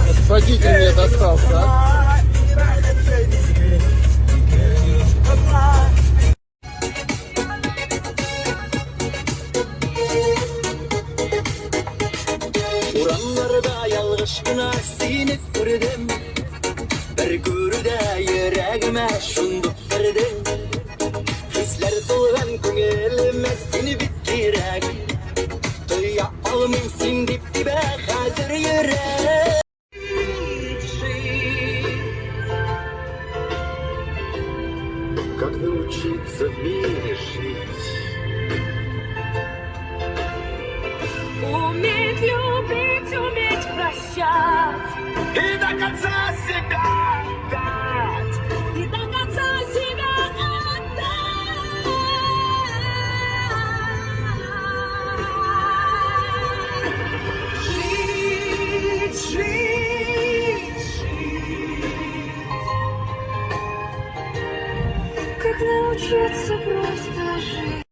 Этот водитель мне достался, а? Uranlarda yalgışkına sinip gördüm. Bir görüde yüreğime şunduk verdim. Hisler dolgan köngülüme seni bitirek. Duya almışsın dip dibe hazır yürek. Как научиться в мире жить? Уметь любить, уметь прощать. И до конца себя отдать. И до конца себя отдать. Жить, жить, жить. Как научиться просто жить.